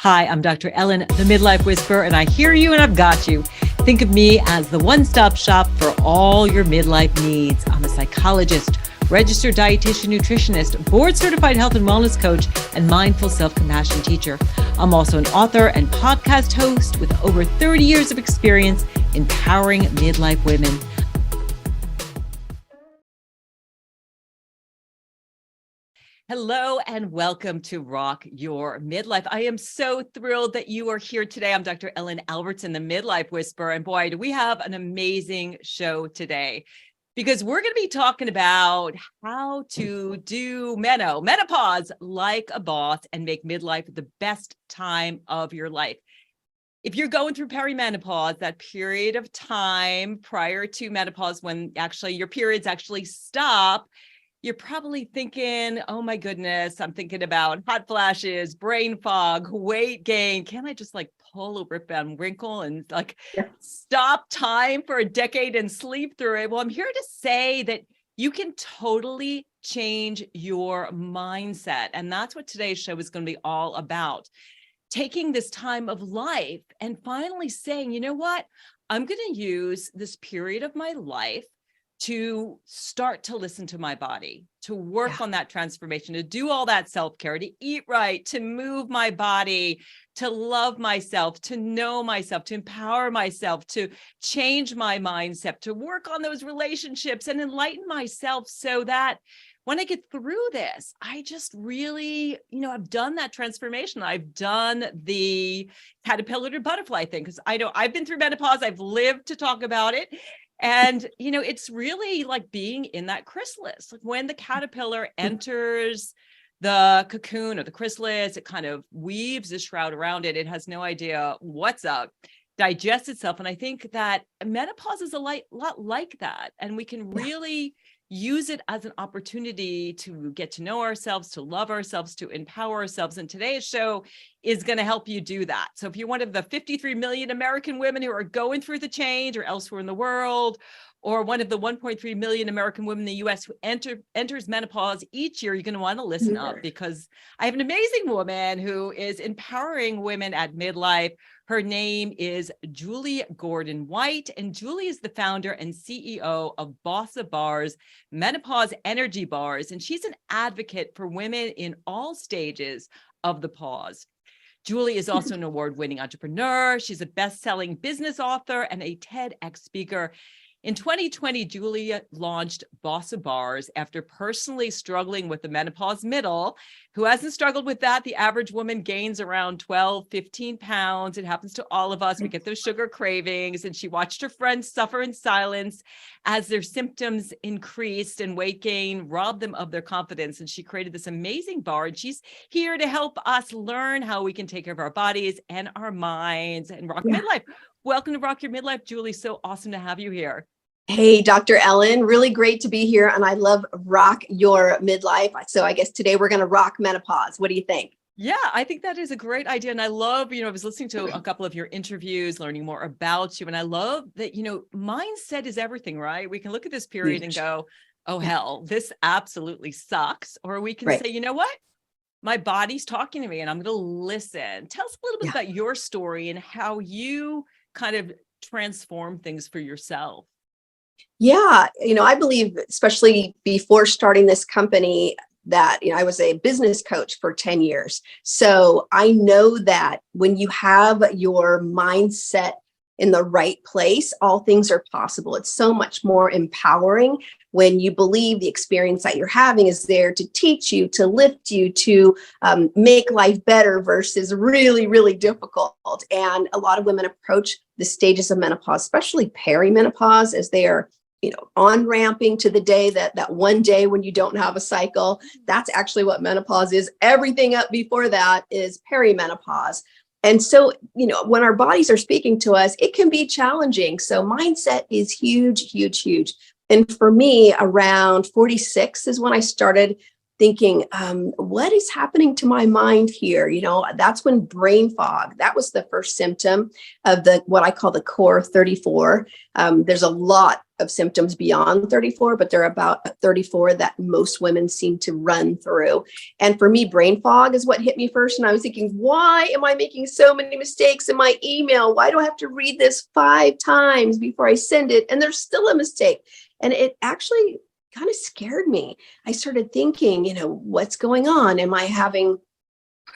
Hi, I'm Dr. Ellen, the Midlife Whisperer, and I hear you and I've got you. Think of me as the one-stop shop for all your midlife needs. I'm a psychologist, registered dietitian, nutritionist, board-certified health and wellness coach, and mindful self-compassion teacher. I'm also an author and podcast host with over 30 years of experience empowering midlife women. Hello and welcome to Rock Your Midlife. I am so thrilled that you are here today. I'm Dr. Ellen Albertson, the Midlife Whisperer, and boy, do we have an amazing show today because we're going to be talking about how to do menopause like a boss and make midlife the best time of your life. If you're going through perimenopause, that period of time prior to menopause when actually your periods actually stop, you're probably thinking, oh my goodness, I'm thinking about hot flashes, brain fog, weight gain. Can I just pull a rip and wrinkle and stop time for a decade and sleep through it? Well, I'm here to say that you can totally change your mindset. And that's what today's show is going to be all about. Taking this time of life and finally saying, you know what? I'm going to use this period of my life to start to listen to my body, to work on that transformation, to do all that self-care, to eat right, to move my body, to love myself, to know myself, to empower myself, to change my mindset, to work on those relationships and enlighten myself so that when I get through this, I just really, I've done that transformation. I've done the caterpillar to butterfly thing because I know I've been through menopause. I've lived to talk about it. And, it's really like being in that chrysalis. Like when the caterpillar enters the cocoon or the chrysalis, it kind of weaves the shroud around it. It has no idea what's up, digests itself. And I think that menopause is a lot like that. And we can really use it as an opportunity to get to know ourselves, to love ourselves, to empower ourselves. And today's show is going to help you do that. So if you're one of the 53 million American women who are going through the change or elsewhere in the world, or one of the 1.3 million American women in the US who enters menopause each year, you're going to want to listen up because I have an amazing woman who is empowering women at midlife. Her name is Julie Gordon-White, and Julie is the founder and CEO of Bossa Bars, Menopause Energy Bars, and she's an advocate for women in all stages of the pause. Julie is also an award-winning entrepreneur. She's a best-selling business author and a TEDx speaker. In 2020, Julie launched Bossa Bars after personally struggling with the menopause middle. Who hasn't struggled with that? The average woman gains around 12, 15 pounds. It happens to all of us. We get those sugar cravings. And she watched her friends suffer in silence as their symptoms increased and weight gain robbed them of their confidence. And she created this amazing bar. And she's here to help us learn how we can take care of our bodies and our minds and rock midlife. Welcome to Rock Your Midlife, Julie. So awesome to have you here. Hey, Dr. Ellen, really great to be here. And I love Rock Your Midlife. So I guess today we're going to rock menopause. What do you think? Yeah, I think that is a great idea. And I love, I was listening to a couple of your interviews, learning more about you. And I love that, mindset is everything, right? We can look at this period and go, oh, hell, this absolutely sucks. Or we can say, you know what? My body's talking to me and I'm going to listen. Tell us a little bit about your story and how you kind of transform things for yourself. Yeah, I believe, especially before starting this company, that I was a business coach for 10 years. So I know that when you have your mindset in the right place, all things are possible. It's so much more empowering when you believe the experience that you're having is there to teach you, to lift you, to make life better versus really, really difficult. And a lot of women approach the stages of menopause, especially perimenopause, as they are on-ramping to the day that one day when you don't have a cycle. That's actually what menopause is. Everything up before that is perimenopause. And so, when our bodies are speaking to us, it can be challenging. So mindset is huge, huge, huge. And for me, around 46 is when I started thinking, what is happening to my mind here? That's when brain fog, that was the first symptom of what I call the core 34. There's a lot of symptoms beyond 34, but there are about 34 that most women seem to run through. And for me, brain fog is what hit me first. And I was thinking, why am I making so many mistakes in my email? Why do I have to read this 5 times before I send it? And there's still a mistake. And it actually kind of scared me. I started thinking, what's going on? Am I having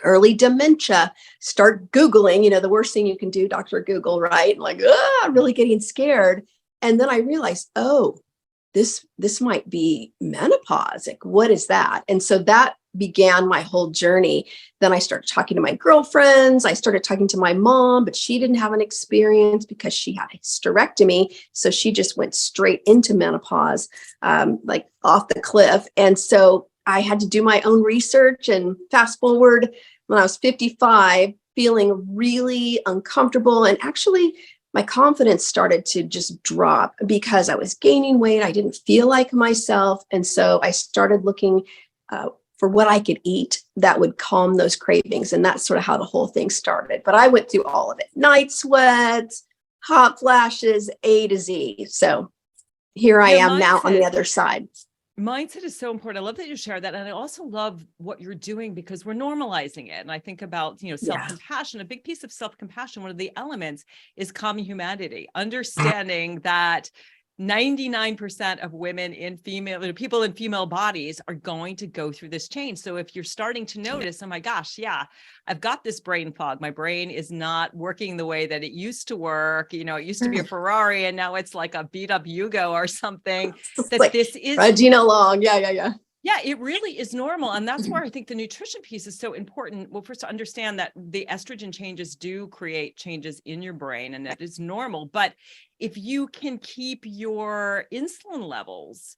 early dementia? Start Googling, the worst thing you can do, Dr. Google, right? Like, I'm really getting scared. And then I realized, this might be menopause. Like, what is that? And so that began my whole journey. Then I started talking to my girlfriends. I started talking to my mom, but she didn't have an experience because she had a hysterectomy. So she just went straight into menopause, like off the cliff. And so I had to do my own research, and fast forward when I was 55, feeling really uncomfortable. And actually, my confidence started to just drop because I was gaining weight. I didn't feel like myself. And so I started looking for what I could eat that would calm those cravings. And that's sort of how the whole thing started. But I went through all of it: night sweats, hot flashes, A to Z. So here I am now on the other side. Mindset is so important. I love that you share that. And I also love what you're doing because we're normalizing it. And I think about, self-compassion. A big piece of self-compassion, one of the elements is common humanity, understanding that 99% of women people in female bodies are going to go through this change. So if you're starting to notice, oh my gosh, I've got this brain fog. My brain is not working the way that it used to work. It used to be a Ferrari and now it's like a beat up Yugo or something. That like this is Regina Long. Yeah. Yeah, it really is normal. And that's where I think the nutrition piece is so important. Well, first to understand that the estrogen changes do create changes in your brain, and that is normal. But if you can keep your insulin levels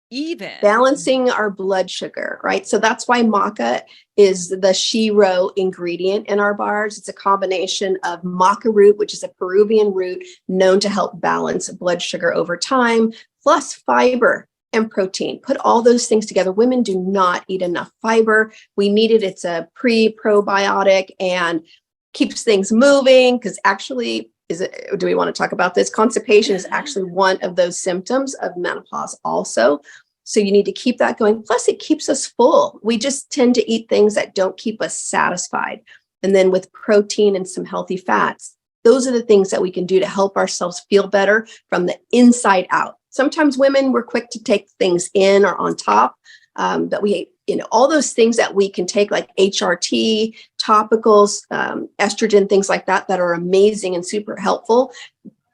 even, balancing our blood sugar, right? So that's why maca is the shiro ingredient in our bars. It's a combination of maca root, which is a Peruvian root known to help balance blood sugar over time, plus fiber and protein. Put all those things together. Women do not eat enough fiber. We need it. It's a probiotic and keeps things moving, because actually, do we want to talk about this? Constipation is actually one of those symptoms of menopause also. So you need to keep that going. Plus, it keeps us full. We just tend to eat things that don't keep us satisfied. And then with protein and some healthy fats, those are the things that we can do to help ourselves feel better from the inside out. Sometimes women, we're quick to take things in or on top, but we, all those things that we can take, like HRT, topicals, estrogen, things like that, that are amazing and super helpful.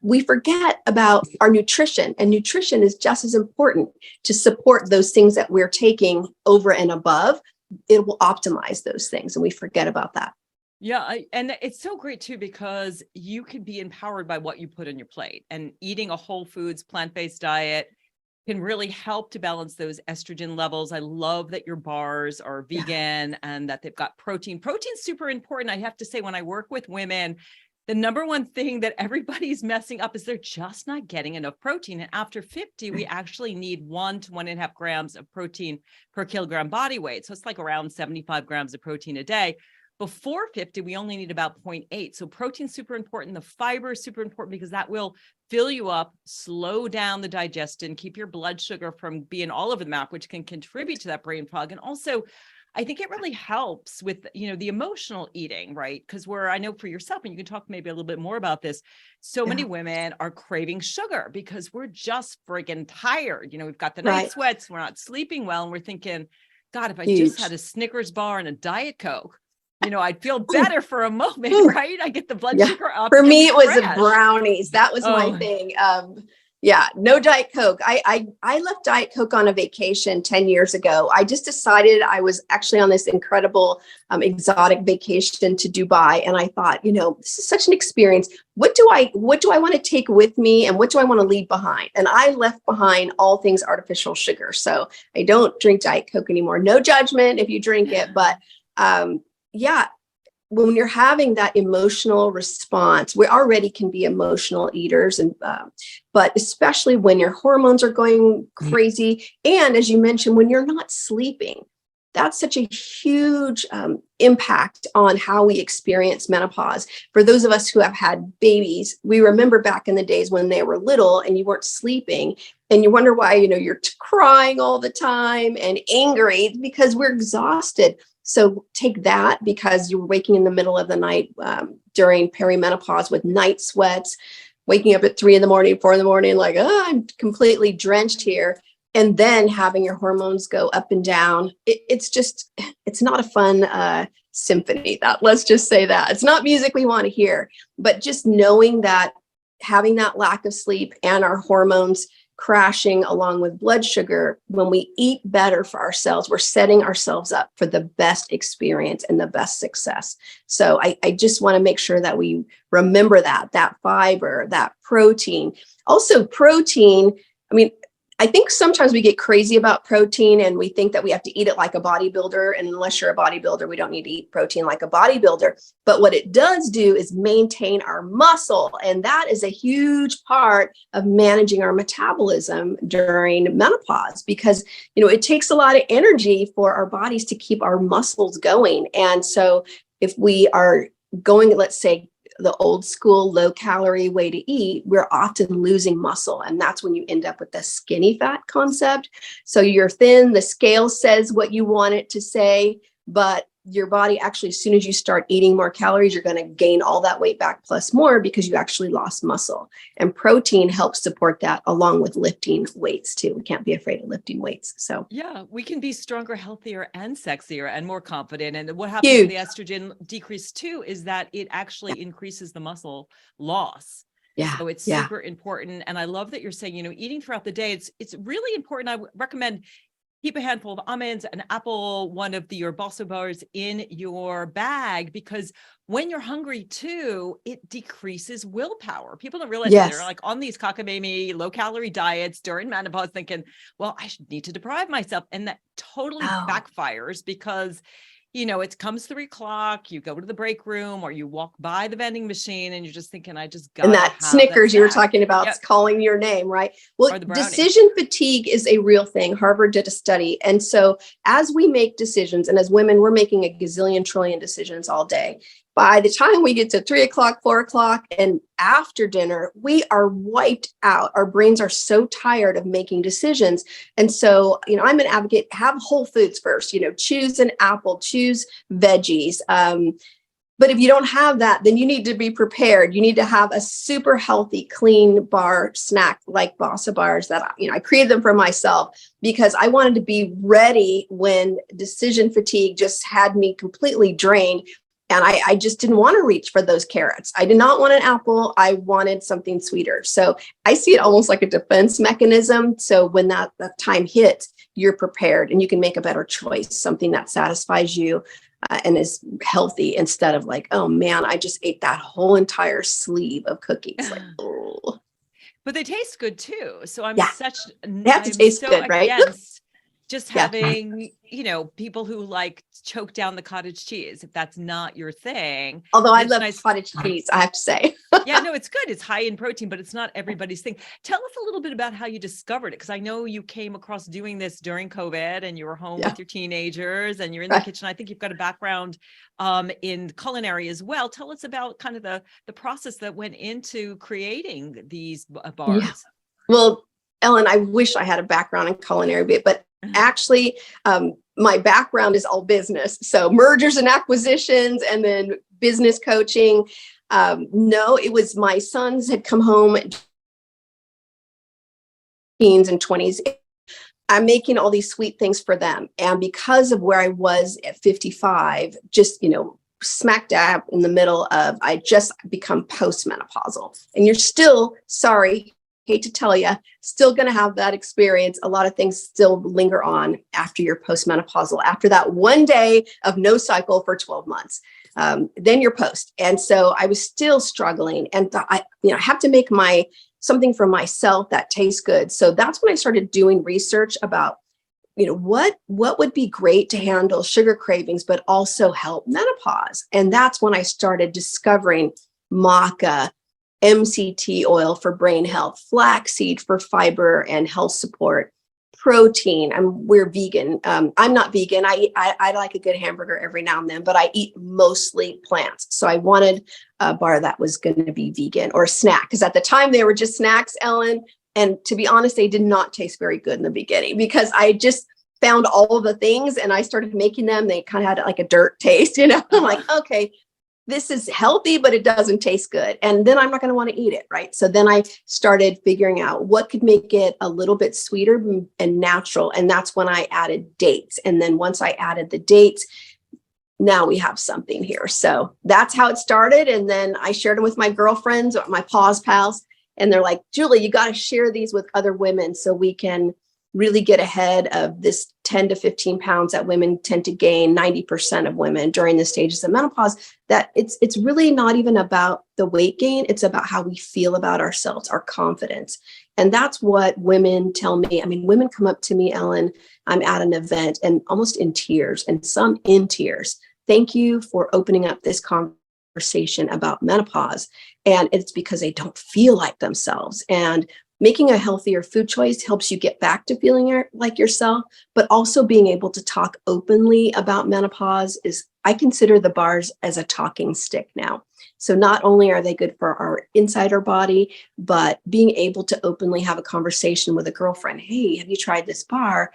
We forget about our nutrition, and nutrition is just as important to support those things that we're taking over and above. It will optimize those things, and we forget about that. Yeah. And it's so great too, because you can be empowered by what you put on your plate, and eating a whole foods, plant-based diet can really help to balance those estrogen levels. I love that your bars are vegan and that they've got protein. Protein's super important. I have to say, when I work with women, the number one thing that everybody's messing up is they're just not getting enough protein. And after 50, we actually need 1 to 1.5 grams of protein per kilogram body weight. So it's like around 75 grams of protein a day. Before 50, we only need about 0.8. So protein's super important. The fiber is super important because that will fill you up, slow down the digestion, keep your blood sugar from being all over the map, which can contribute to that brain fog. And also, I think it really helps with, the emotional eating, right? Because I know for yourself, and you can talk maybe a little bit more about this, so many women are craving sugar because we're just friggin' tired. We've got the night sweats, we're not sleeping well, and we're thinking, God, if I just had a Snickers bar and a Diet Coke, I'd feel better for a moment, right? I get the blood sugar up. For me, it was the brownies. That was my thing. No Diet Coke. I left Diet Coke on a vacation 10 years ago. I just decided, I was actually on this incredible exotic vacation to Dubai. And I thought, this is such an experience. What do I want to take with me, and what do I want to leave behind? And I left behind all things artificial sugar. So I don't drink Diet Coke anymore. No judgment if you drink it, but when you're having that emotional response, we already can be emotional eaters, and but especially when your hormones are going crazy, and as you mentioned, when you're not sleeping, that's such a huge impact on how we experience menopause. For those of us who have had babies, we remember back in the days when they were little and you weren't sleeping, and you wonder why, you're crying all the time and angry because we're exhausted. So take that, because you're waking in the middle of the night during perimenopause with night sweats, waking up at 3 in the morning, 4 in the morning, like, oh, I'm completely drenched here. And then having your hormones go up and down. It's not a fun symphony. Let's just say that. It's not music we want to hear, but just knowing that having that lack of sleep and our hormones crashing along with blood sugar, when we eat better for ourselves, we're setting ourselves up for the best experience and the best success. So I just want to make sure that we remember that fiber, that protein. Also protein, I think sometimes we get crazy about protein and we think that we have to eat it like a bodybuilder. And unless you're a bodybuilder, we don't need to eat protein like a bodybuilder. But what it does do is maintain our muscle. And that is a huge part of managing our metabolism during menopause, because, it takes a lot of energy for our bodies to keep our muscles going. And so if we are going, let's say, the old school low calorie way to eat, we're often losing muscle. And that's when you end up with the skinny fat concept. So you're thin, the scale says what you want it to say, but your body actually, as soon as you start eating more calories, you're going to gain all that weight back plus more, because you actually lost muscle. And protein helps support that, along with lifting weights too. We can't be afraid of lifting weights. So yeah, we can be stronger, healthier, and sexier and more confident. And what happens with the estrogen decrease too is that it actually increases the muscle loss. Yeah. So it's super important. And I love that you're saying, eating throughout the day, it's really important. I would recommend keep a handful of almonds, an apple, one of your Bossa Bars in your bag, because when you're hungry too, it decreases willpower. People don't realize that they're like on these cockamamie low calorie diets during menopause thinking, well, I need to deprive myself. And that totally backfires, because it comes 3 o'clock, you go to the break room or you walk by the vending machine and you're just thinking, I just got. And that Snickers you were talking about is calling your name, right? Well, decision fatigue is a real thing. Harvard did a study. And so as we make decisions, and as women, we're making a gazillion trillion decisions all day. By the time we get to 3 o'clock, 4 o'clock, and after dinner, we are wiped out. Our brains are so tired of making decisions. And so, I'm an advocate, have whole foods first, choose an apple, choose veggies. But if you don't have that, then you need to be prepared. You need to have a super healthy, clean bar snack like Bossa Bars that, I created them for myself, because I wanted to be ready when decision fatigue just had me completely drained. And I just didn't want to reach for those carrots. I did not want an apple. I wanted something sweeter. So I see it almost like a defense mechanism. So when that time hits, you're prepared and you can make a better choice, something that satisfies you and is healthy, instead of like, oh man, I just ate that whole entire sleeve of cookies. Like, oh. But they taste good too. So I'm they have to taste so good, right? Just having, people who like choke down the cottage cheese, if that's not your thing. Although I love cottage cheese, I have to say. Yeah, no, it's good. It's high in protein, but it's not everybody's thing. Tell us a little bit about how you discovered it, because I know you came across doing this during COVID and you were home with your teenagers and you're in the kitchen. I think you've got a background in culinary as well. Tell us about kind of the process that went into creating these bars. Yeah. Well, Ellen, I wish I had a background in culinary, but actually, my background is all business. So mergers and acquisitions, and then business coaching. No, it was my sons had come home, teens and 20s. I'm making all these sweet things for them. And because of where I was at 55, just, smack dab in the middle of, I just become postmenopausal. And you're still, hate to tell you, still going to have that experience. A lot of things still linger on after you're postmenopausal, after that one day of no cycle for 12 months. Then you're post. And so I was still struggling, and I have to make something for myself that tastes good. So that's when I started doing research about what would be great to handle sugar cravings, but also help menopause. And that's when I started discovering maca, MCT oil for brain health, flaxseed for fiber and health support, protein. We're vegan. I'm not vegan. I like a good hamburger every now and then, but I eat mostly plants. So I wanted a bar that was going to be vegan or a snack, because at the time they were just snacks, Ellen. And to be honest, they did not taste very good in the beginning because I just found all of the things and I started making them. They kind of had like a dirt taste, I'm like, okay, this is healthy, but it doesn't taste good. And then I'm not going to want to eat it, right? So then I started figuring out what could make it a little bit sweeter and natural. And that's when I added dates. And then once I added the dates, now we have something here. So that's how it started. And then I shared them with my girlfriends or my pause pals. And they're like, Julie, you got to share these with other women so we can really get ahead of this 10 to 15 pounds that women tend to gain, 90% of women during the stages of menopause, that it's really not even about the weight gain. It's about how we feel about ourselves, our confidence. And that's what women tell me. I mean, women come up to me, Ellen, I'm at an event and almost in tears and some in tears. Thank you for opening up this conversation about menopause. And it's because they don't feel like themselves. And making a healthier food choice helps you get back to feeling like yourself, but also being able to talk openly about menopause I consider the bars as a talking stick now. So not only are they good for our inside our body, but being able to openly have a conversation with a girlfriend. Hey, have you tried this bar?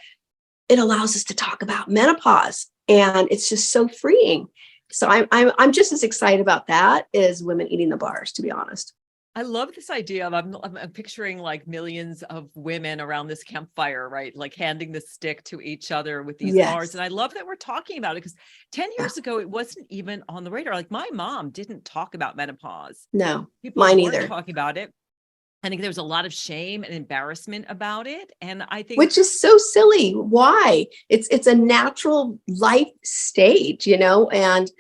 It allows us to talk about menopause, and it's just so freeing. So I'm just as excited about that as women eating the bars, to be honest. I love this idea of I'm picturing like millions of women around this campfire, right? Like handing the stick to each other with these bars. And I love that we're talking about it because 10 years ago, it wasn't even on the radar. Like my mom didn't talk about menopause. No, People mine weren't either. talking about it. I think there was a lot of shame and embarrassment about it. And I think, which is so silly. Why? It's a natural life stage, and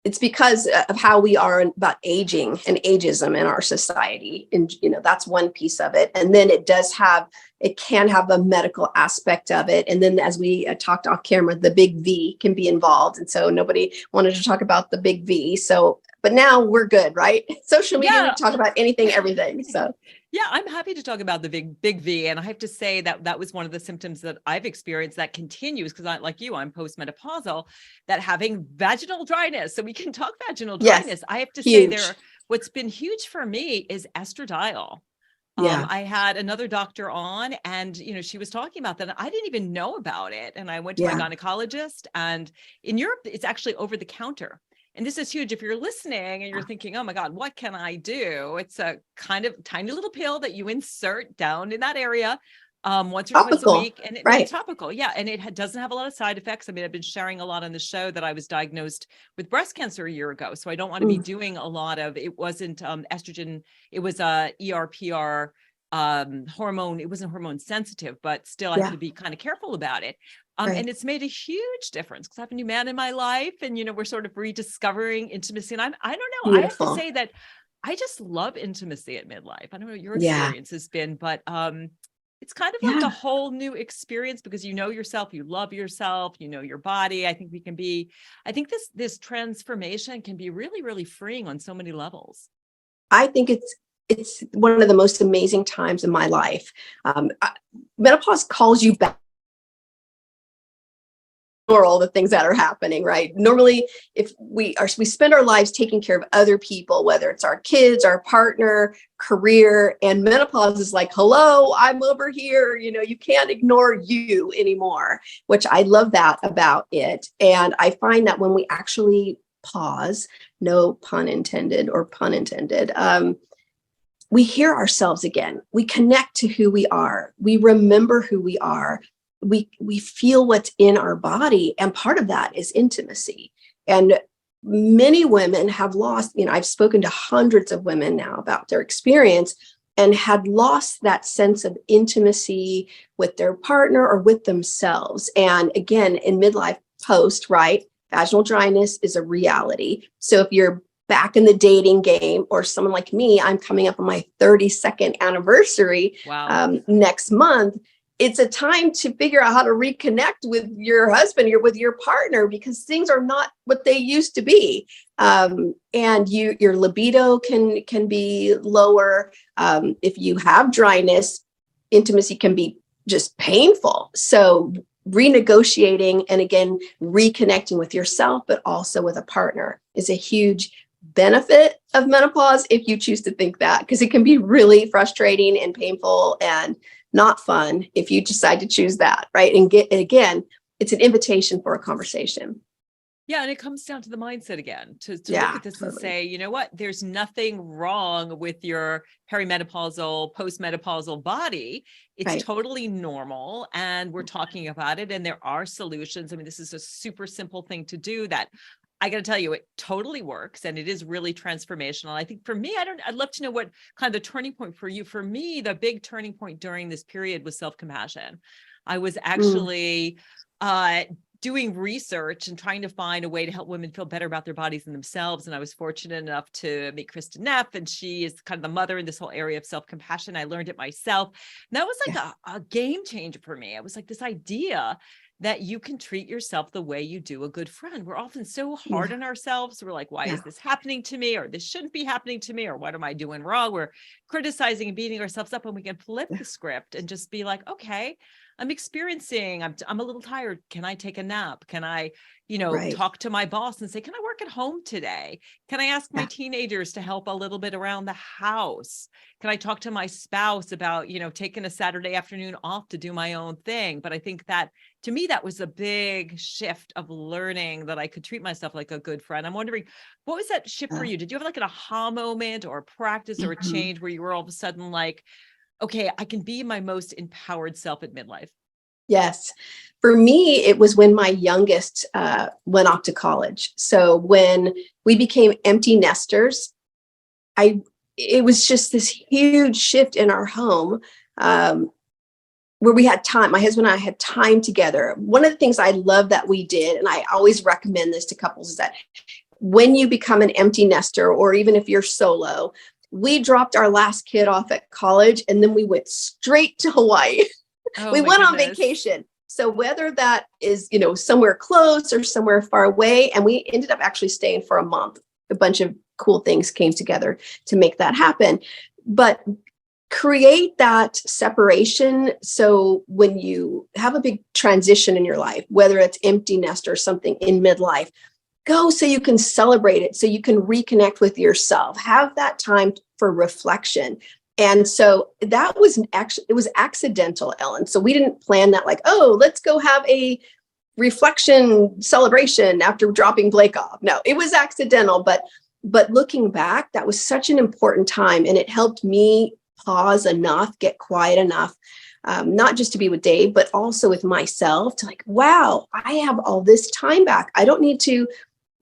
it's because of how we are about aging and ageism in our society. And, that's one piece of it. And then it can have a medical aspect of it. And then as we talked off camera, the big V can be involved. And so nobody wanted to talk about the big V. So, but now we're good, right? Social media, we talk about anything, everything. So yeah, I'm happy to talk about the big V. And I have to say that was one of the symptoms that I've experienced that continues because like you, I'm postmenopausal, that having vaginal dryness. So we can talk vaginal dryness. Yes, I have to huge. say what's been huge for me is estradiol. Yeah. I had another doctor on and, she was talking about that. And I didn't even know about it. And I went to my gynecologist, and in Europe, it's actually over the counter. And this is huge. If you're listening and you're thinking, oh my God, what can I do? It's a kind of tiny little pill that you insert down in that area once or twice a week. And it's topical. Yeah. And it doesn't have a lot of side effects. I mean, I've been sharing a lot on the show that I was diagnosed with breast cancer a year ago. So I don't want to be doing a lot of, it wasn't estrogen. It was a ERPR hormone. It wasn't hormone sensitive, but still I had to be kind of careful about it. And it's made a huge difference because I have a new man in my life and, we're sort of rediscovering intimacy. And I don't know, Beautiful. I have to say that I just love intimacy at midlife. I don't know what your experience has been, but it's kind of like a whole new experience because you know yourself, you love yourself, you know your body. I think this transformation can be really, really freeing on so many levels. I think it's one of the most amazing times in my life. Menopause calls you back or all the things that are happening, right? Normally, if we spend our lives taking care of other people, whether it's our kids, our partner, career, and menopause is like, hello, I'm over here. You can't ignore you anymore, which I love that about it. And I find that when we actually pause, no pun intended or pun intended, we hear ourselves again. We connect to who we are. We remember who we are. We feel what's in our body. And part of that is intimacy. And many women have lost, I've spoken to hundreds of women now about their experience and had lost that sense of intimacy with their partner or with themselves. And again, in midlife post, right? Vaginal dryness is a reality. So if you're back in the dating game or someone like me, I'm coming up on my 32nd anniversary next month. it's a time to figure out how to reconnect with your husband, with your partner, because things are not what they used to be. And your libido can be lower. If you have dryness, intimacy can be just painful. So renegotiating and again, reconnecting with yourself, but also with a partner is a huge benefit of menopause if you choose to think that, because it can be really frustrating and painful and not fun if you decide to choose that, right? And again, it's an invitation for a conversation. Yeah. And it comes down to the mindset again, to look at this totally. and say, you know what, there's nothing wrong with your perimenopausal, postmenopausal body. It's Right. totally normal. And we're talking about it. And there are solutions. I mean, this is a super simple thing to do that I got to tell you, it totally works. And it is really transformational. I think for me, I'd love to know what kind of the turning point for you. For me, the big turning point during this period was self-compassion. I was actually, doing research and trying to find a way to help women feel better about their bodies and themselves. And I was fortunate enough to meet Kristen Neff, and she is kind of the mother in this whole area of self-compassion. I learned it myself. And that was like a game changer for me. It was like this idea that you can treat yourself the way you do a good friend. We're often so hard on ourselves. We're like, why is this happening to me? Or this shouldn't be happening to me? Or what am I doing wrong? We're criticizing and beating ourselves up, and we can flip the script and just be like, okay, I'm a little tired. Can I take a nap? Can I, talk to my boss and say, can I work at home today? Can I ask my teenagers to help a little bit around the house? Can I talk to my spouse about, taking a Saturday afternoon off to do my own thing? But I think that to me, that was a big shift of learning that I could treat myself like a good friend. I'm wondering, what was that shift for you? Did you have like an aha moment or a practice or a change where you were all of a sudden like, okay, I can be my most empowered self at midlife? Yes. For me, it was when my youngest went off to college. So when we became empty nesters, it was just this huge shift in our home where we had time. My husband and I had time together. One of the things I love that we did, and I always recommend this to couples, is that when you become an empty nester, or even if you're solo, we dropped our last kid off at college and then we went straight to Hawaii. We went on vacation. So whether that is, somewhere close or somewhere far away, and we ended up actually staying for a month. A bunch of cool things came together to make that happen. But create that separation. So when you have a big transition in your life, whether it's empty nest or something in midlife, go so you can celebrate it, so you can reconnect with yourself, have that time for reflection. And so that was it was accidental, Ellen. So we didn't plan that like, oh, let's go have a reflection celebration after dropping Blake off. No, it was accidental. But looking back, that was such an important time. And it helped me pause enough, get quiet enough, not just to be with Dave, but also with myself, to like, wow, I have all this time back. I don't need to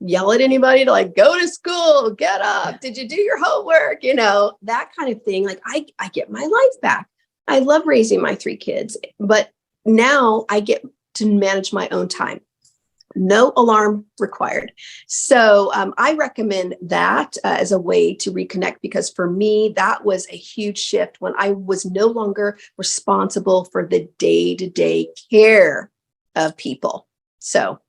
yell at anybody to like, go to school, get up. Did you do your homework? That kind of thing. Like I get my life back. I love raising my 3 kids, but now I get to manage my own time. No alarm required. So I recommend that as a way to reconnect, because for me, that was a huge shift when I was no longer responsible for the day-to-day care of people. So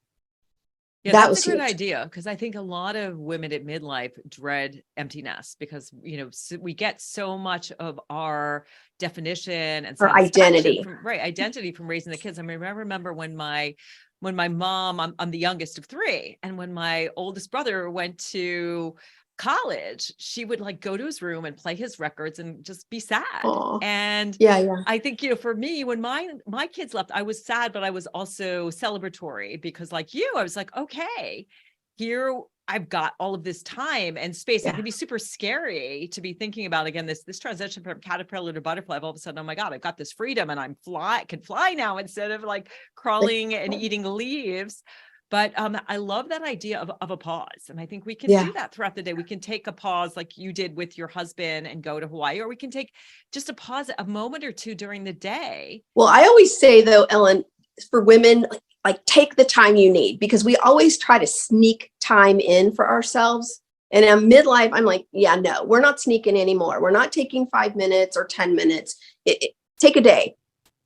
yeah, that that's was a good huge. idea, because I think a lot of women at midlife dread empty nest because, we get so much of our definition and Or identity. Identity from raising the kids. I mean, I remember when my mom, I'm the youngest of 3. And when my oldest brother went to college, she would like go to his room and play his records and just be sad. Aww. And Yeah. I think, for me, when my kids left, I was sad, but I was also celebratory, because like you, I was like, okay, here I've got all of this time and space. It can be super scary to be thinking about, again, this transition from caterpillar to butterfly. All of a sudden, oh my God, I've got this freedom and can fly now instead of like crawling and eating leaves. But I love that idea of a pause. And I think we can do that throughout the day. We can take a pause like you did with your husband and go to Hawaii, or we can take just a pause, a moment or two during the day. Well, I always say though, Ellen, for women, like take the time you need, because we always try to sneak time in for ourselves. And in midlife, I'm like, no, we're not sneaking anymore. We're not taking 5 minutes or 10 minutes. Take a day.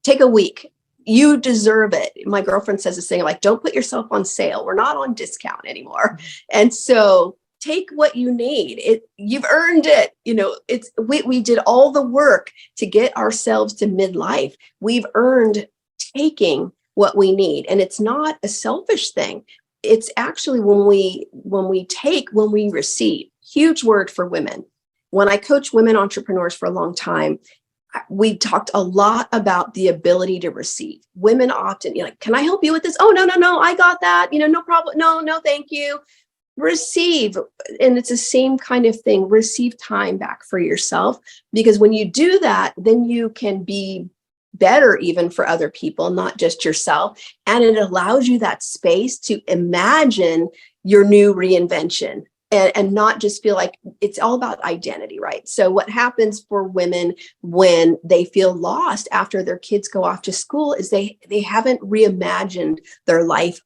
take a week. You deserve it. My girlfriend says this thing like, don't put yourself on sale. We're not on discount anymore. And so take what you need. You've earned it. We did all the work to get ourselves to midlife. We've earned taking what we need. And it's not a selfish thing. It's actually when we take, when we receive. Huge word for women. When I coach women entrepreneurs for a long time, we talked a lot about the ability to receive. Women often, can I help you with this? Oh, no, I got that. No problem. No, thank you. Receive. And it's the same kind of thing. Receive time back for yourself, because when you do that, then you can be better even for other people, not just yourself. And it allows you that space to imagine your new reinvention. And not just feel like it's all about identity, right? So what happens for women when they feel lost after their kids go off to school is they haven't reimagined their life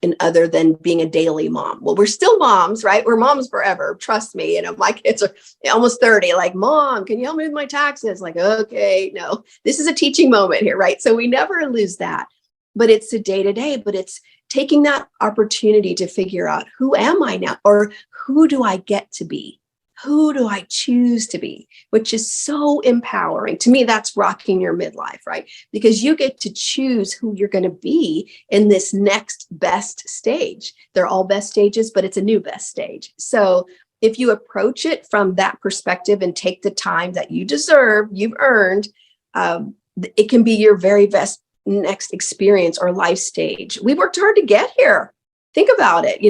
in other than being a daily mom. Well, we're still moms, right? We're moms forever. Trust me. My kids are almost 30, like, Mom, can you help me with my taxes? Like, okay, no, this is a teaching moment here, right? So we never lose that, but it's a day-to-day, but it's taking that opportunity to figure out, who am I now? Or who do I get to be? Who do I choose to be? Which is so empowering. To me, that's rocking your midlife, right? Because you get to choose who you're going to be in this next best stage. They're all best stages, but it's a new best stage. So if you approach it from that perspective and take the time that you deserve, you've earned, it can be your very best next experience or life stage. We worked hard to get here. Think about it.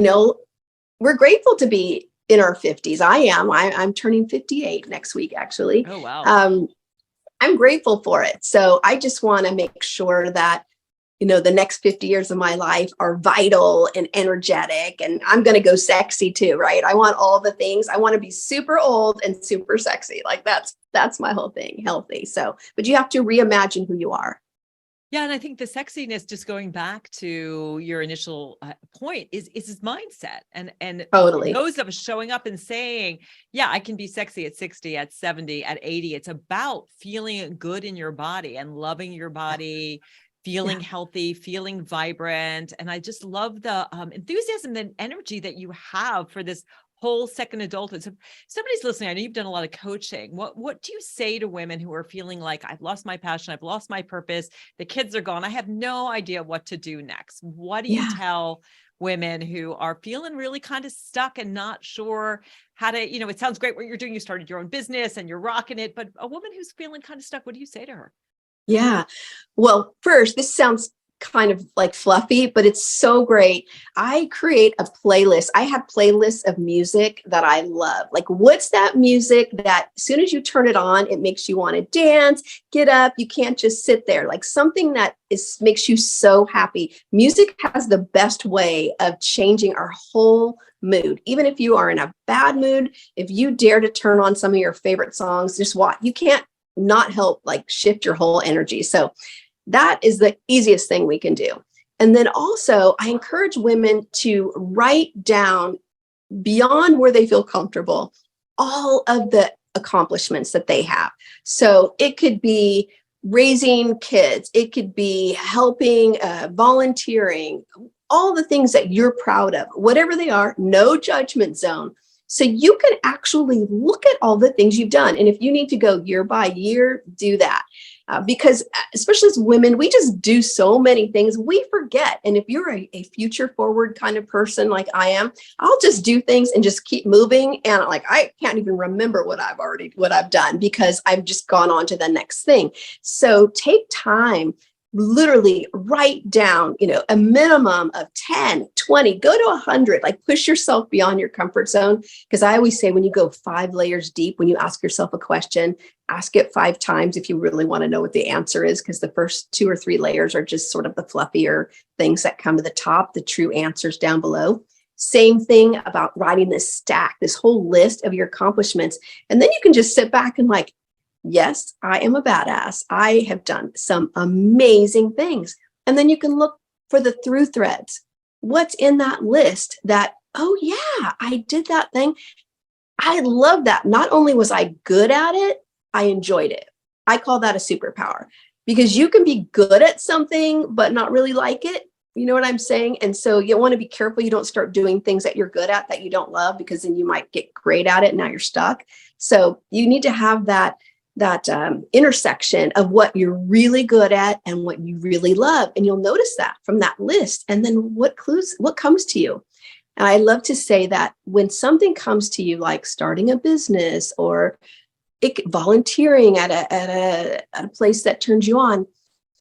We're grateful to be in our 50s. I'm turning 58 next week, actually. Oh, wow. I'm grateful for it. So I just want to make sure that, the next 50 years of my life are vital and energetic, and I'm going to go sexy too, right? I want all the things. I want to be super old and super sexy. Like that's my whole thing, healthy. So, but you have to reimagine who you are. Yeah. And I think the sexiness, just going back to your initial point, is his mindset. And Totally. those of us showing up and saying, yeah, I can be sexy at 60, at 70, at 80. It's about feeling good in your body and loving your body, feeling healthy, feeling vibrant. And I just love the enthusiasm and energy that you have for this whole second adulthood. So if somebody's listening, I know you've done a lot of coaching. What do you say to women who are feeling like, I've lost my passion, I've lost my purpose, the kids are gone, I have no idea what to do next? What do you tell women who are feeling really kind of stuck and not sure how to, it sounds great what you're doing. You started your own business and you're rocking it, but a woman who's feeling kind of stuck, what do you say to her? Yeah. Well, first, this sounds kind of like fluffy, but it's so great. I create a playlist. I have playlists of music that I love. Like, what's that music that as soon as you turn it on, it makes you want to dance, get up. You can't just sit there. Like something that makes you so happy. Music has the best way of changing our whole mood. Even if you are in a bad mood, if you dare to turn on some of your favorite songs, just watch. You can't not help like shift your whole energy. So that is the easiest thing we can do. And then also, I encourage women to write down, beyond where they feel comfortable, all of the accomplishments that they have. So it could be raising kids, it could be helping, volunteering, all the things that you're proud of, whatever they are, no judgment zone. So you can actually look at all the things you've done. And if you need to go year by year, do that. Because especially as women, we just do so many things, we forget. And if you're a future forward kind of person like I am, I'll just do things and just keep moving. And like, I can't even remember what I've done because I've just gone on to the next thing. So take time, literally write down, a minimum of 10, 20, go to 100, like push yourself beyond your comfort zone. Because I always say, when you go 5 layers deep, when you ask yourself a question, ask it 5 times if you really want to know what the answer is, because the first 2 or 3 layers are just sort of the fluffier things that come to the top, the true answers down below. Same thing about writing this stack, this whole list of your accomplishments. And then you can just sit back and like, yes, I am a badass. I have done some amazing things. And then you can look for the through threads. What's in that list that, oh yeah, I did that thing. I love that. Not only was I good at it, I enjoyed it. I call that a superpower. because you can be good at something, but not really like it. You know what I'm saying? And so you want to be careful you don't start doing things that you're good at that you don't love, because then you might get great at it and now you're stuck. So you need to have that intersection of what you're really good at and what you really love. And you'll notice that from that list. And then what comes to you. And I love to say that when something comes to you, like starting a business or volunteering at a place that turns you on,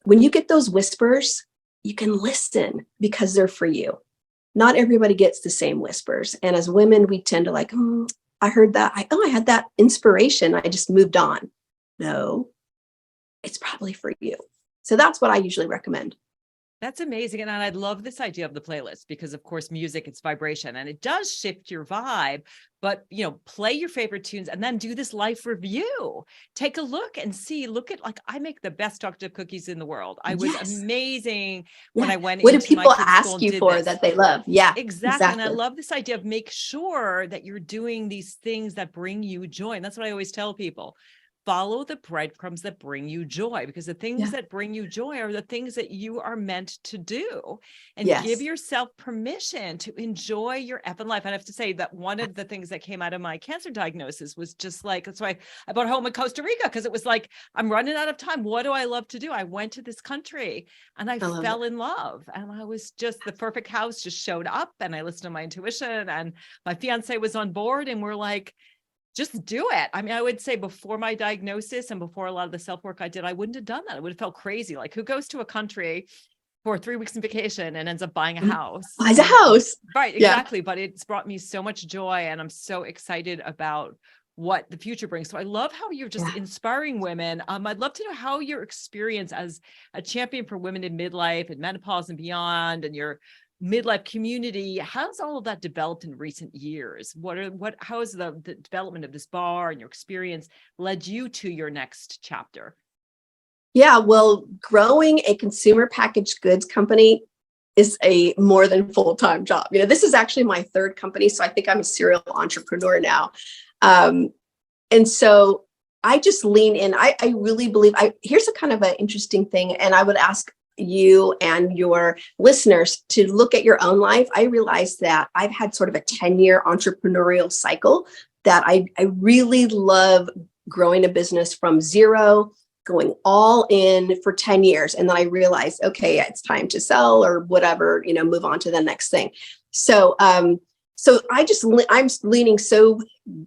when you get those whispers, you can listen because they're for you. Not everybody gets the same whispers. And as women, we tend to like, I heard that. I had that inspiration. I just moved on. No, it's probably for you. So that's what I usually recommend. That's amazing. And I love this idea of the playlist because, of course, music, it's vibration and it does shift your vibe. But, play your favorite tunes and then do this life review. Take a look and look at, like, I make the best chocolate chip cookies in the world. I was amazing when I went What into do people my kids' ask school you for that they love? Yeah, exactly. And I love this idea of make sure that you're doing these things that bring you joy. And that's what I always tell people. Follow the breadcrumbs that bring you joy, because the things that bring you joy are the things that you are meant to do, and give yourself permission to enjoy your effing life. And I have to say that one of the things that came out of my cancer diagnosis was just like, that's why I bought a home in Costa Rica, because it was like, I'm running out of time. What do I love to do? I went to this country and I fell in love, and I was just, the perfect house just showed up, and I listened to my intuition, and my fiance was on board, and we're like, just do it. I mean, I would say before my diagnosis and before a lot of the self-work I did, I wouldn't have done that. I would have felt crazy. Like, who goes to a country for 3 weeks in vacation and ends up buying a house? Buys a house. Right, exactly. But it's brought me so much joy, and I'm so excited about what the future brings. So I love how you're just inspiring women. I'd love to know how your experience as a champion for women in midlife and menopause and beyond, and your midlife community, how's all of that developed in recent years? How has the development of this bar and your experience led you to your next chapter? Yeah, well, growing a consumer packaged goods company is a more than full-time job. This is actually my third company, so I think I'm a serial entrepreneur now. And so I just lean in. I really believe, here's a kind of an interesting thing, and I would ask you and your listeners to look at your own life. I realized that I've had sort of a 10-year entrepreneurial cycle, that I really love growing a business from zero, going all in for 10 years. And then I realized, okay, it's time to sell or whatever, move on to the next thing. So, I'm leaning so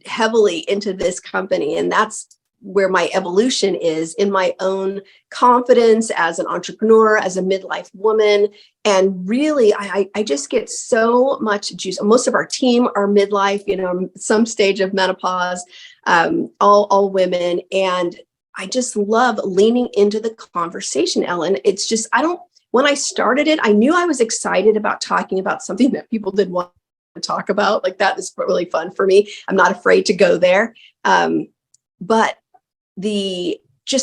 heavily into this company, and that's where my evolution is in my own confidence as an entrepreneur, as a midlife woman. And really, I just get so much juice. Most of our team are midlife, some stage of menopause, all women. And I just love leaning into the conversation, Ellen. It's just, when I started it, I knew I was excited about talking about something that people did want to talk about. Like, that is really fun for me. I'm not afraid to go there. But the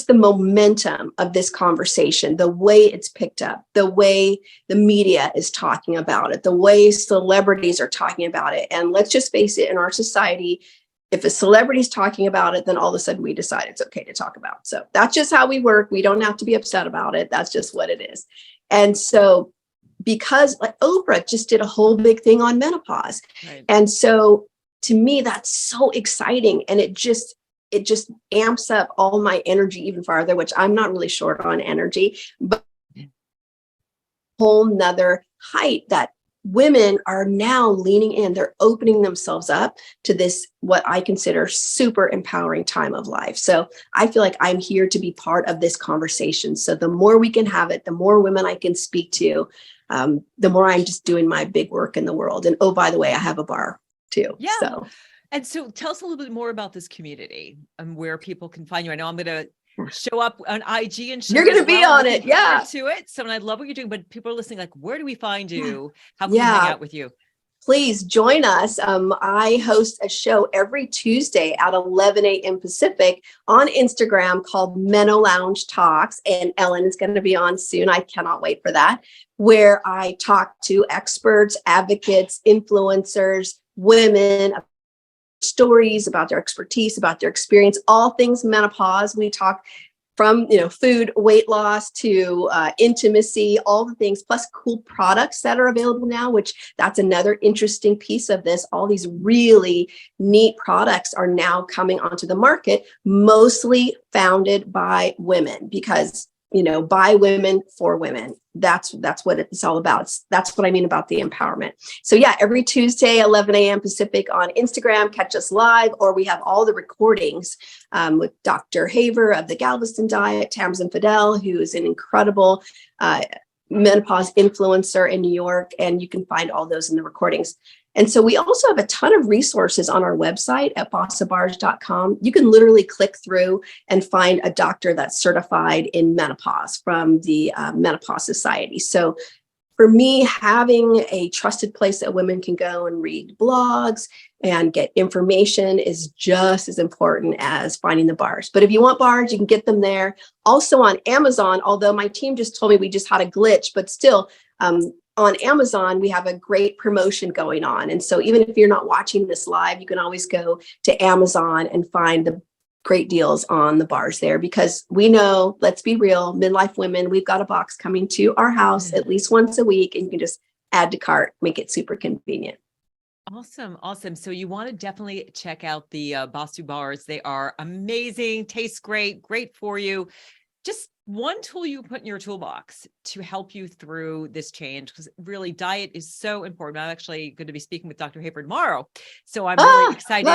momentum of this conversation, the way it's picked up, the way the media is talking about it, the way celebrities are talking about it. And let's just face it, in our society, if a celebrity is talking about it, then all of a sudden we decide it's okay to talk about. So that's just how we work. We don't have to be upset about it. That's just what it is. And so, because like Oprah just did a whole big thing on menopause. Right. And so to me, that's so exciting. And it just amps up all my energy even farther, which I'm not really short on energy, but whole nother height that women are now leaning in. They're opening themselves up to this, what I consider super empowering time of life. So I feel like I'm here to be part of this conversation. So the more we can have it, the more women I can speak to, the more I'm just doing my big work in the world. And oh, by the way, I have a bar too. Yeah. So. And so tell us a little bit more about this community and where people can find you. I know I'm going to show up on IG and you're going to be on it. Yeah. To it. So I love what you're doing, but people are listening, like, where do we find you? How can we hang out with you? Please join us. I host a show every Tuesday at 11 a.m. Pacific on Instagram called Meno Lounge Talks. And Ellen is going to be on soon. I cannot wait for that, where I talk to experts, advocates, influencers, women, stories about their expertise, about their experience, all things menopause. We talk from, food, weight loss to intimacy, all the things, plus cool products that are available now, which that's another interesting piece of this. All these really neat products are now coming onto the market, mostly founded by women, because by women for women. That's what it's all about. That's what I mean about the empowerment. So yeah, every Tuesday, 11 a.m. Pacific on Instagram, catch us live, or we have all the recordings with Dr. Haver of the Galveston Diet, Tamsin Fidel, who is an incredible menopause influencer in New York, and you can find all those in the recordings. And so we also have a ton of resources on our website at bossabars.com. You can literally click through and find a doctor that's certified in menopause from the Menopause Society. So for me, having a trusted place that women can go and read blogs and get information is just as important as finding the bars. But if you want bars, you can get them there. Also on Amazon, although my team just told me we just had a glitch, but still, on Amazon, we have a great promotion going on. And so even if you're not watching this live, you can always go to Amazon and find the great deals on the bars there, because we know, let's be real, midlife women, we've got a box coming to our house at least once a week, and you can just add to cart, make it super convenient. Awesome. Awesome. So you want to definitely check out the Bossa Bars. They are amazing, taste great, great for you. Just one tool you put in your toolbox to help you through this change, because really diet is so important. I'm actually going to be speaking with Dr. Haver tomorrow. So I'm really excited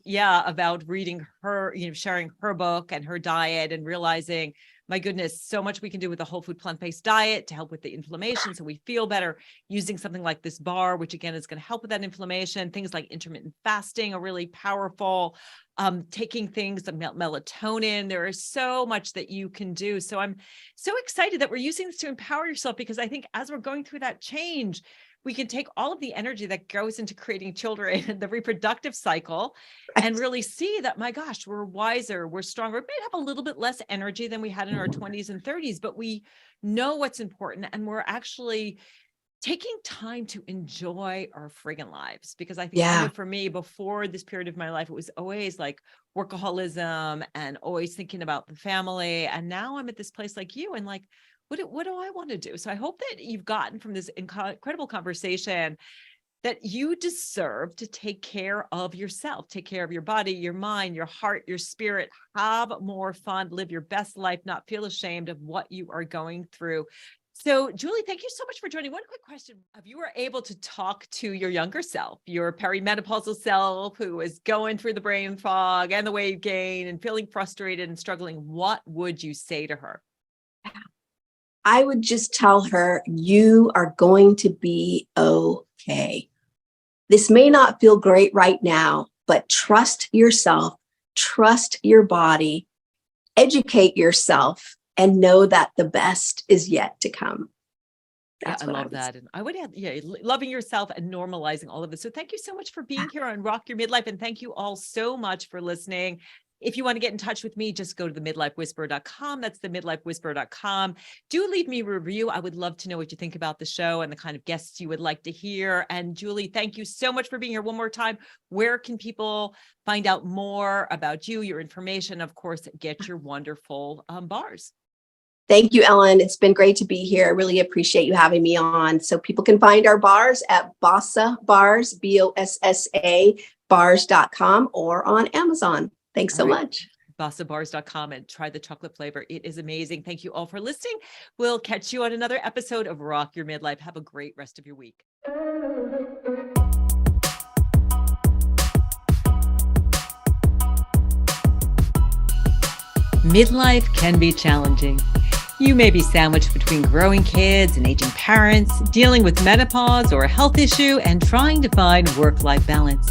about reading her, sharing her book and her diet, and realizing, my goodness, so much we can do with a whole food plant-based diet to help with the inflammation so we feel better, using something like this bar, which again is going to help with that inflammation. Things like intermittent fasting are really powerful. Taking things like melatonin. There is so much that you can do. So I'm so excited that we're using this to empower yourself, because I think as we're going through that change, we can take all of the energy that goes into creating children and the reproductive cycle and really see that, my gosh, we're wiser, we're stronger. We may have a little bit less energy than we had in our 20s and 30s, but we know what's important, and we're actually taking time to enjoy our friggin' lives. Because I think I know for me, before this period of my life, it was always like workaholism and always thinking about the family. And now I'm at this place like you, and like, what do I want to do? So I hope that you've gotten from this incredible conversation that you deserve to take care of yourself, take care of your body, your mind, your heart, your spirit, have more fun, live your best life, not feel ashamed of what you are going through. So Julie, thank you so much for joining. One quick question. If you were able to talk to your younger self, your perimenopausal self, who was going through the brain fog and the weight gain and feeling frustrated and struggling, what would you say to her? I would just tell her, you are going to be okay. This may not feel great right now, but trust yourself, trust your body, educate yourself, and know that the best is yet to come. That's what I love that. And I would add, loving yourself and normalizing all of this. So thank you so much for being here on Rock Your Midlife. And thank you all so much for listening. If you want to get in touch with me, just go to the midlifewhisperer.com. That's the midlifewhisperer.com. Do leave me a review. I would love to know what you think about the show and the kind of guests you would like to hear. And Julie, thank you so much for being here one more time. Where can people find out more about you, your information, of course, get your wonderful bars? Thank you, Ellen. It's been great to be here. I really appreciate you having me on. So people can find our bars at Bossa Bars, BOSSA bars.com, or on Amazon. Thanks so much. bossabars.com, and try the chocolate flavor. It is amazing. Thank you all for listening. We'll catch you on another episode of Rock Your Midlife. Have a great rest of your week. Midlife can be challenging. You may be sandwiched between growing kids and aging parents, dealing with menopause or a health issue, and trying to find work-life balance.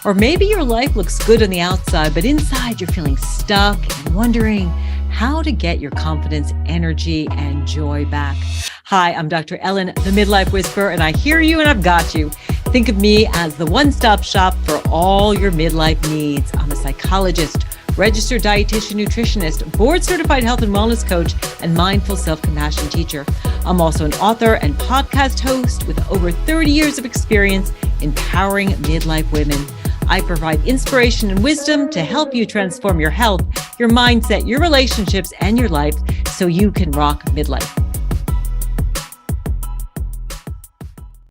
Or maybe your life looks good on the outside, but inside you're feeling stuck and wondering how to get your confidence, energy, and joy back. Hi, I'm Dr. Ellen, the Midlife Whisperer, and I hear you and I've got you. Think of me as the one-stop shop for all your midlife needs. I'm a psychologist, registered dietitian, nutritionist, board-certified health and wellness coach, and mindful self-compassion teacher. I'm also an author and podcast host with over 30 years of experience empowering midlife women. I provide inspiration and wisdom to help you transform your health your mindset, your relationships, and your life so you can rock midlife.